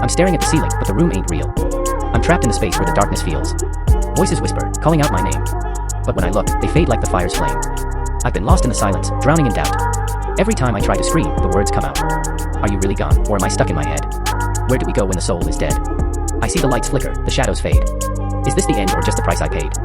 I'm staring at the ceiling, but the room ain't real. I'm trapped in the space where the darkness feels. Voices whisper, calling out my name. But when I look, they fade like the fire's flame. I've been lost in the silence, drowning in doubt. Every time I try to scream, the words come out. Are you really gone, or am I stuck in my head? Where do we go when the soul is dead? I see the lights flicker, the shadows fade. Is this the end or just the price I paid?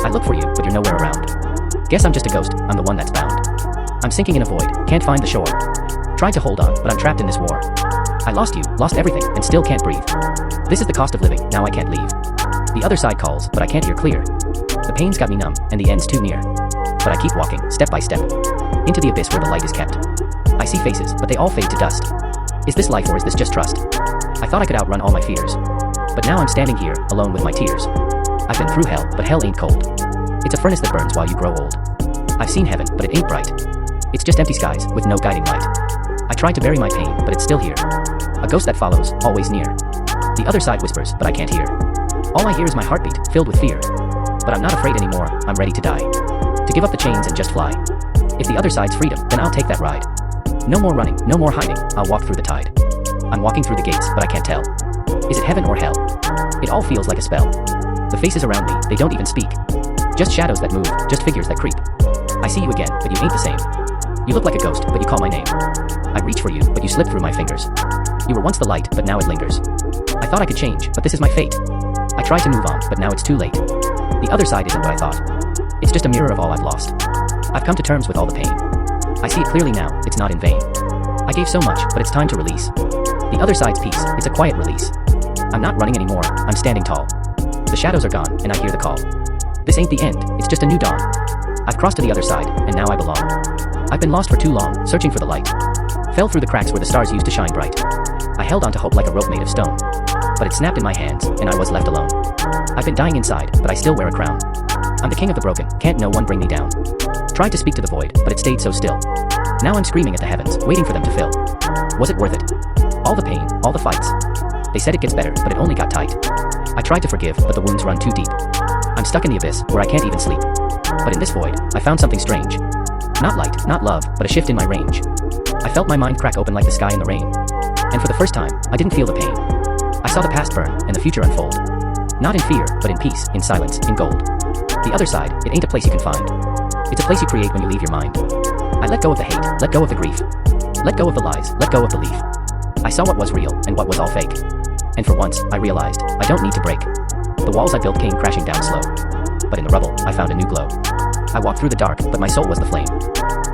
I look for you, but you're nowhere around. Guess I'm just a ghost, I'm the one that's bound. I'm sinking in a void, can't find the shore. Tried to hold on, but I'm trapped in this war. I lost you, lost everything, and still can't breathe. This is the cost of living, now I can't leave. The other side calls, but I can't hear clear. The pain's got me numb, and the end's too near. But I keep walking, step by step, into the abyss where the light is kept. I see faces, but they all fade to dust. Is this life or is this just trust? I thought I could outrun all my fears. But now I'm standing here, alone with my tears. I've been through hell, but hell ain't cold. It's a furnace that burns while you grow old. I've seen heaven, but it ain't bright. It's just empty skies, with no guiding light. I tried to bury my pain, but it's still here. A ghost that follows, always near. The other side whispers, but I can't hear. All I hear is my heartbeat, filled with fear. But I'm not afraid anymore, I'm ready to die. To give up the chains and just fly. If the other side's freedom, then I'll take that ride. No more running, no more hiding, I'll walk through the tide. I'm walking through the gates, but I can't tell. Is it heaven or hell? It all feels like a spell. The faces around me, they don't even speak. Just shadows that move, just figures that creep. I see you again, but you ain't the same. You look like a ghost, but you call my name. I reach for you, but you slip through my fingers. You were once the light, but now it lingers. I thought I could change, but this is my fate. I tried to move on, but now it's too late. The other side isn't what I thought. It's just a mirror of all I've lost. I've come to terms with all the pain. I see it clearly now, it's not in vain. I gave so much, but it's time to release. The other side's peace, it's a quiet release. I'm not running anymore, I'm standing tall. The shadows are gone, and I hear the call. This ain't the end, it's just a new dawn. I've crossed to the other side, and now I belong. I've been lost for too long, searching for the light. Fell through the cracks where the stars used to shine bright. I held on to hope like a rope made of stone. But it snapped in my hands, and I was left alone. I've been dying inside, but I still wear a crown. I'm the king of the broken, can't no one bring me down. Tried to speak to the void, but it stayed so still. Now I'm screaming at the heavens, waiting for them to fill. Was it worth it? All the pain, all the fights. They said it gets better, but it only got tight. I tried to forgive, but the wounds run too deep. I'm stuck in the abyss, where I can't even sleep. But in this void, I found something strange. Not light, not love, but a shift in my range. I felt my mind crack open like the sky in the rain. And for the first time, I didn't feel the pain. I saw the past burn, and the future unfold. Not in fear, but in peace, in silence, in gold. The other side, it ain't a place you can find. It's a place you create when you leave your mind. I let go of the hate, let go of the grief. Let go of the lies, let go of belief. I saw what was real, and what was all fake. And for once, I realized, I don't need to break. The walls I built came crashing down slow. But in the rubble, I found a new glow. I walked through the dark, but my soul was the flame.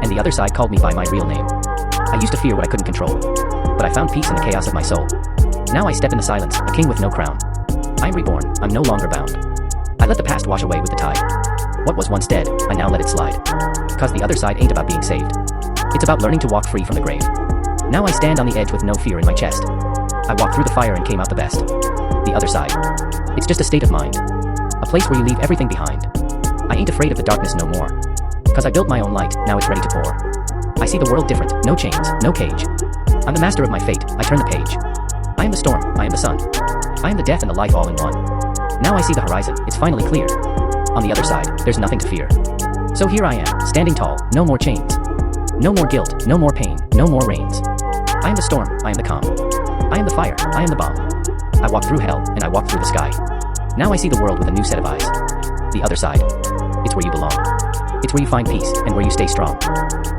And the other side called me by my real name. I used to fear what I couldn't control. But I found peace in the chaos of my soul. Now I step in the silence, a king with no crown. I'm reborn, I'm no longer bound. I let the past wash away with the tide. What was once dead, I now let it slide. Cause the other side ain't about being saved. It's about learning to walk free from the grave. Now I stand on the edge with no fear in my chest. I walked through the fire and came out the best. The other side. It's just a state of mind. A place where you leave everything behind. I ain't afraid of the darkness no more. Cause I built my own light, now it's ready to pour. I see the world different, no chains, no cage. I'm the master of my fate, I turn the page. I am the storm, I am the sun. I am the death and the life all in one. Now I see the horizon, it's finally clear. On the other side, there's nothing to fear. So here I am, standing tall, no more chains. No more guilt, no more pain, no more rains. I am the storm, I am the calm. I am the fire, I am the bomb. I walk through hell, and I walk through the sky. Now I see the world with a new set of eyes. The other side. It's where you belong. It's where you find peace, and where you stay strong.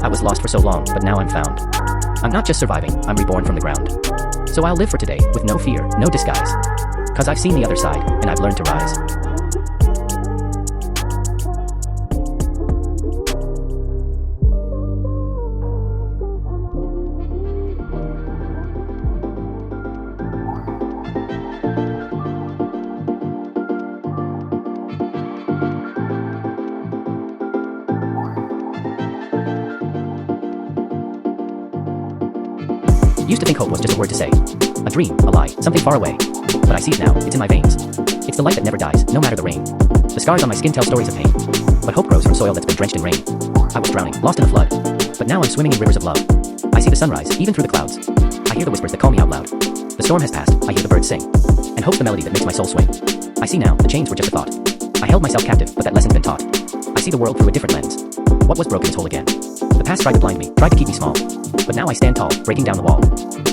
I was lost for so long, but now I'm found. I'm not just surviving, I'm reborn from the ground. So I'll live for today, with no fear, no disguise. Cause I've seen the other side, and I've learned to rise. Used to think hope was just a word to say. A dream, a lie, something far away. But I see it now, it's in my veins. It's the light that never dies, no matter the rain. The scars on my skin tell stories of pain. But hope grows from soil that's been drenched in rain. I was drowning, lost in the flood. But now I'm swimming in rivers of love. I see the sunrise, even through the clouds. I hear the whispers that call me out loud. The storm has passed, I hear the birds sing. And hope's the melody that makes my soul swing. I see now, the chains were just a thought. I held myself captive, but that lesson's been taught. I see the world through a different lens. What was broken is whole again. The past tried to blind me, tried to keep me small. But now I stand tall, breaking down the wall.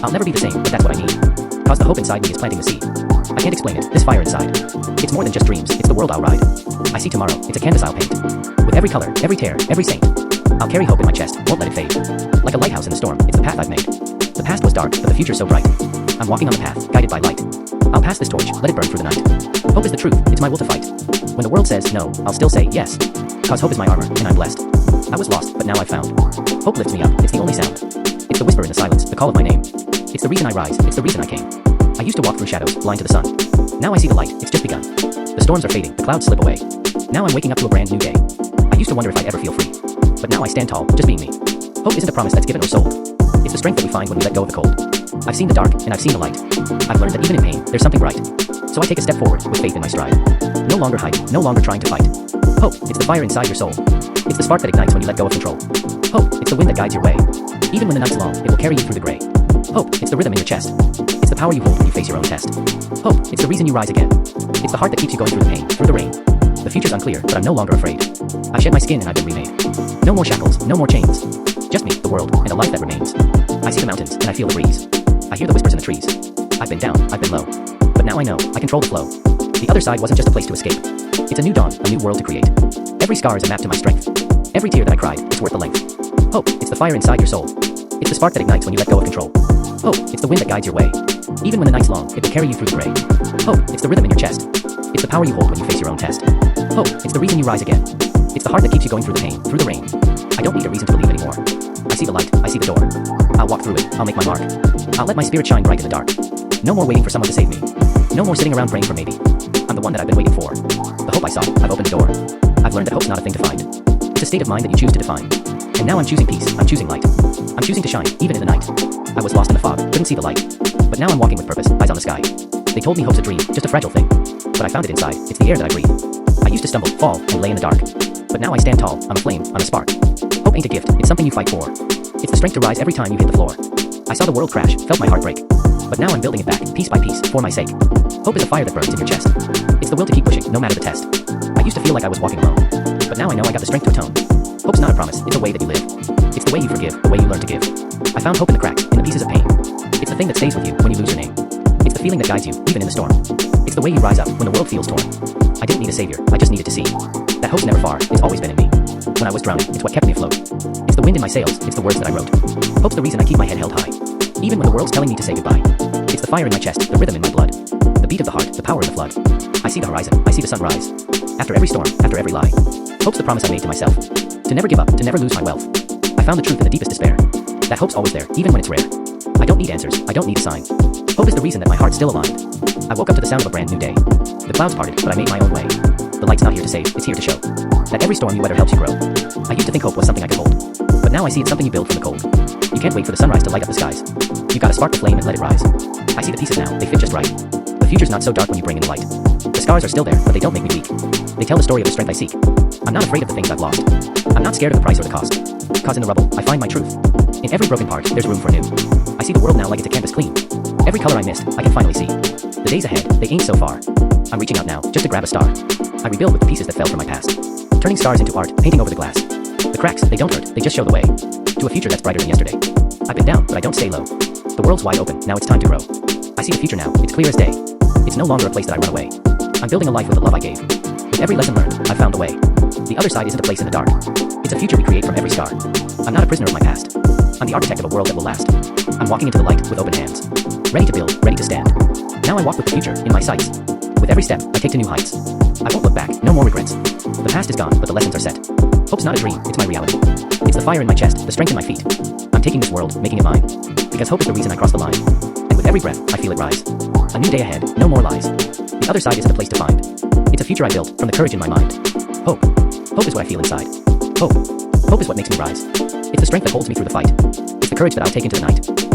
I'll never be the same, but that's what I need. Cause the hope inside me is planting the seed. I can't explain it, this fire inside. It's more than just dreams, it's the world I'll ride. I see tomorrow, it's a canvas I'll paint. With every color, every tear, every saint. I'll carry hope in my chest, won't let it fade. Like a lighthouse in the storm, it's the path I've made. The past was dark, but the future's so bright. I'm walking on the path, guided by light. I'll pass this torch, let it burn through the night. Hope is the truth, it's my will to fight. When the world says no, I'll still say yes. Cause hope is my armor, and I'm blessed. I was lost, but now I've found. Hope lifts me up, it's the only sound. It's the whisper in the silence, the call of my name. It's the reason I rise, it's the reason I came. I used to walk through shadows, blind to the sun. Now I see the light, it's just begun. The storms are fading, the clouds slip away. Now I'm waking up to a brand new day. I used to wonder if I'd ever feel free. But now I stand tall, just being me. Hope isn't a promise that's given or sold. It's the strength that we find when we let go of the cold. I've seen the dark, and I've seen the light. I've learned that even in pain, there's something bright. So I take a step forward, with faith in my stride. No longer hiding, no longer trying to fight. Hope, it's the fire inside your soul. It's the spark that ignites when you let go of control. Hope, it's the wind that guides your way. Even when the night's long, it will carry you through the gray. Hope, it's the rhythm in your chest. It's the power you hold when you face your own test. Hope, it's the reason you rise again. It's the heart that keeps you going through the pain, through the rain. The future's unclear, but I'm no longer afraid. I shed my skin and I've been remade. No more shackles, no more chains. Just me, the world, and a life that remains. I see the mountains, and I feel the breeze. I hear the whispers in the trees. I've been down, I've been low. But now I know, I control the flow. The other side wasn't just a place to escape. It's a new dawn, a new world to create. Every scar is a map to my strength. Every tear that I cried, it's worth the length. Hope, it's the fire inside your soul. It's the spark that ignites when you let go of control. Hope, it's the wind that guides your way. Even when the night's long, it will carry you through the gray. Hope, it's the rhythm in your chest. It's the power you hold when you face your own test. Hope, it's the reason you rise again. It's the heart that keeps you going through the pain, through the rain. I don't need a reason to believe anymore. I see the light, I see the door. I'll walk through it, I'll make my mark. I'll let my spirit shine bright in the dark. No more waiting for someone to save me. No more sitting around praying for maybe. I'm the one that I've been waiting for. The hope I sought, I've opened the door. I've learned that hope's not a thing to find. It's a state of mind that you choose to define. And now I'm choosing peace, I'm choosing light. I'm choosing to shine, even in the night. I was lost in the fog, couldn't see the light. But now I'm walking with purpose, eyes on the sky. They told me hope's a dream, just a fragile thing. But I found it inside, it's the air that I breathe. I used to stumble, fall, and lay in the dark. But now I stand tall, I'm a flame, I'm a spark. Hope ain't a gift, it's something you fight for. It's the strength to rise every time you hit the floor. I saw the world crash, felt my heart break. But now I'm building it back, piece by piece, for my sake. Hope is a fire that burns in your chest. It's the will to keep pushing, no matter the test. I used to feel like I was walking alone. But now I know I got the strength to atone. Hope's not a promise, it's a way that you live. It's the way you forgive, the way you learn to give. I found hope in the cracks, in the pieces of pain. It's the thing that stays with you when you lose your name. It's the feeling that guides you, even in the storm. It's the way you rise up when the world feels torn. I didn't need a savior, I just needed to see that hope's never far, it's always been in me. When I was drowning, it's what kept me afloat. It's the wind in my sails, it's the words that I wrote. Hope's the reason I keep my head held high. Even when the world's telling me to say goodbye. It's the fire in my chest, the rhythm in my blood. The beat of the heart, the power in the flood. I see the horizon, I see the sunrise. After every storm, after every lie. Hope's the promise I made to myself. To never give up, to never lose my wealth. I found the truth in the deepest despair. That hope's always there, even when it's rare. I don't need answers, I don't need a sign. Hope is the reason that my heart's still aligned. I woke up to the sound of a brand new day. The clouds parted, but I made my own way. The light's not here to save, it's here to show that every storm you weather helps you grow. I used to think hope was something I could hold, but now I see it's something you build from the cold. You can't wait for the sunrise to light up the skies. You gotta spark the flame and let it rise. I see the pieces now, they fit just right. The future's not so dark when you bring in the light. The scars are still there, but they don't make me weak. They tell the story of the strength I seek. I'm not afraid of the things I've lost. I'm not scared of the price or the cost. Cause in the rubble, I find my truth. In every broken part, there's room for new. I see the world now like it's a canvas clean. Every color I missed, I can finally see. The days ahead, they ain't so far. I'm reaching out now, just to grab a star. I rebuild with the pieces that fell from my past. Turning stars into art, painting over the glass. The cracks, they don't hurt, they just show the way to a future that's brighter than yesterday. I've been down, but I don't stay low. The world's wide open, now it's time to grow. I see the future now, it's clear as day. It's no longer a place that I run away. I'm building a life with the love I gave. With every lesson learned, I've found the way. The other side isn't a place in the dark. It's a future we create from every scar. I'm not a prisoner of my past. I'm the architect of a world that will last. I'm walking into the light with open hands. Ready to build, ready to stand. Now I walk with the future in my sights. With every step, I take to new heights. I won't look back, no more regrets. The past is gone, but the lessons are set. Hope's not a dream, it's my reality. It's the fire in my chest, the strength in my feet. I'm taking this world, making it mine. Because hope is the reason I cross the line. And with every breath, I feel it rise. A new day ahead, no more lies. The other side isn't a place to find. It's a future I built from the courage in my mind. Hope. Hope is what I feel inside. Hope. Hope is what makes me rise. It's the strength that holds me through the fight. It's the courage that I'll take into the night.